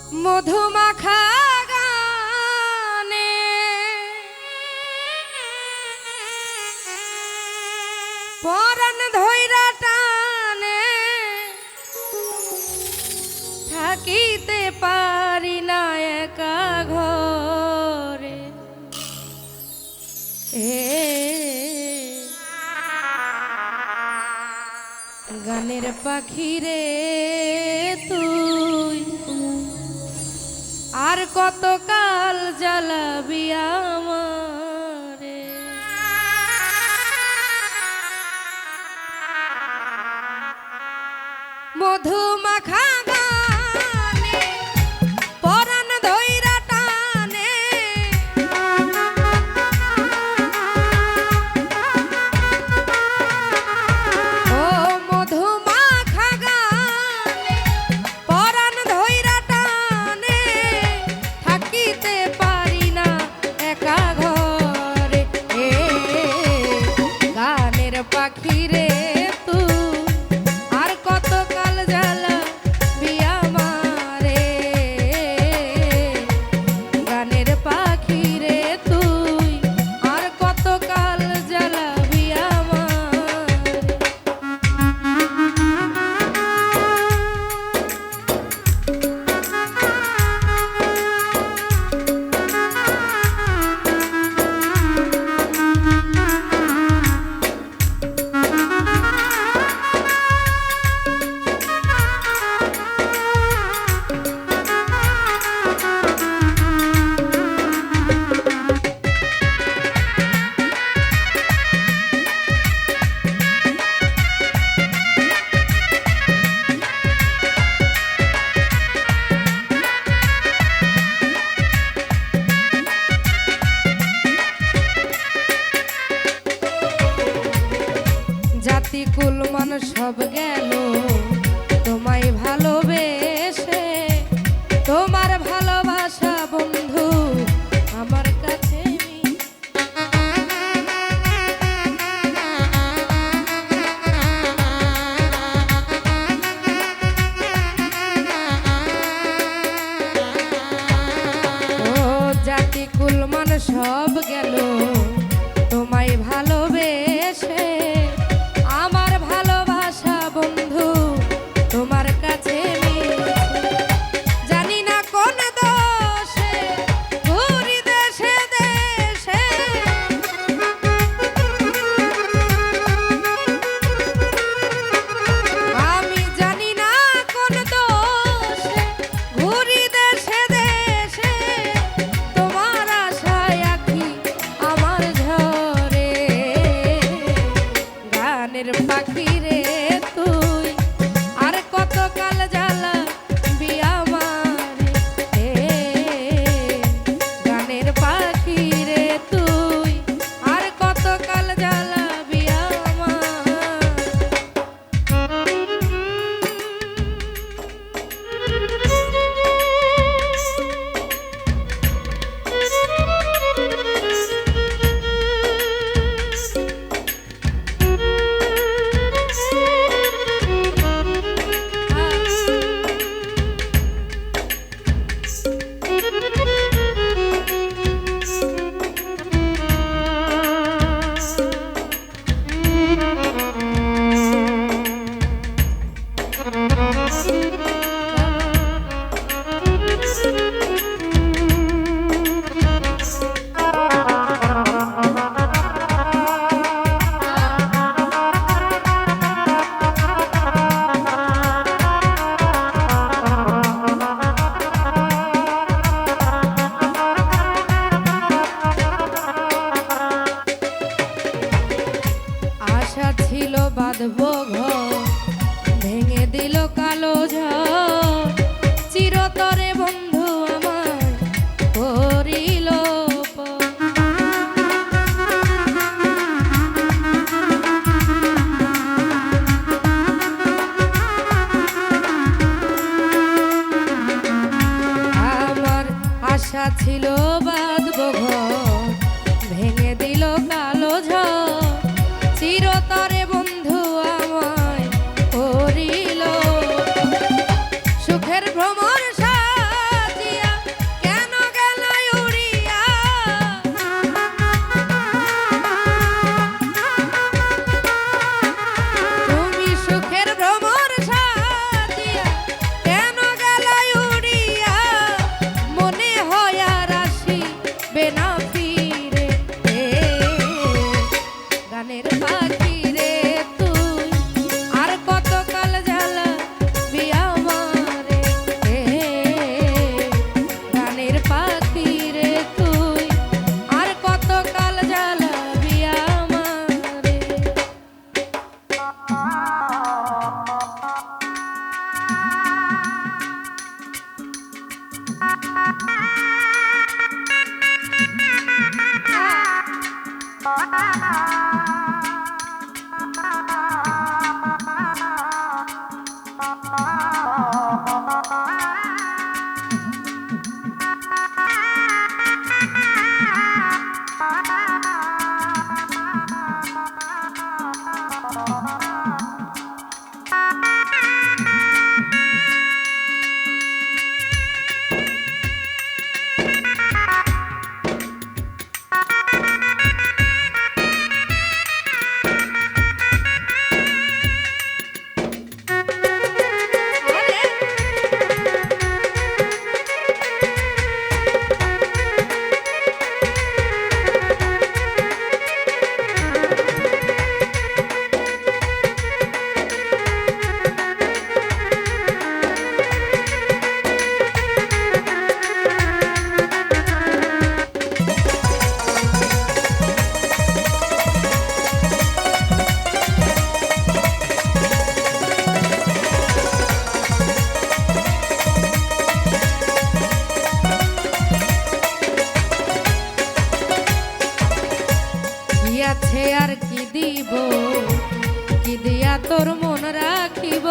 মধুমাখা গানে পরাণ ধইরা টানে থাকিতে পারি না একা ঘরে গানের পাখি রে তুই আর কতকাল জ্বালাবি আমারে মধুমাখা গানে পরাণ ধইরা টানে ও মধুমাখা গানে পরাণ ধইরা টানে থাকিতে পারি না একা ঘরে গানের পাখি রে জাতিকুল মান সব গেল তোমায় ভালোবেসে তোমার ভালোবাসা বন্ধু আমার কাছে ও জাতিকুল মান সব গেল তোমায় ভালোবেসে আমার ভালোবাসা বন্ধু তোমার কাছে জানি না কোন দোষে ঘুরি দেশে দেশে আমি জানি না কোন দোষে ঘুরি দেশে দেশে তোমার আশায় আঁখি আমার ঝরে গানের পাখি রে তুই আর কতকাল জ্বালাবি আমারে গানের পাখি রে তুই আর কতকাল জ্বালাবি আশা ছিল বাঁধবো ঘর ভেঙে দিল কালো ঝড় চিরতরে বন্ধু আমার করিল আমার আশা ছিল বাঁধবো ঘর ভেঙে দিল কালো ঝড় চিরতরে বন্ধু আমায় করিল সুখের ভ্রমর আছে আর কি দিব, কি দিয়া তোর মন রাখিব।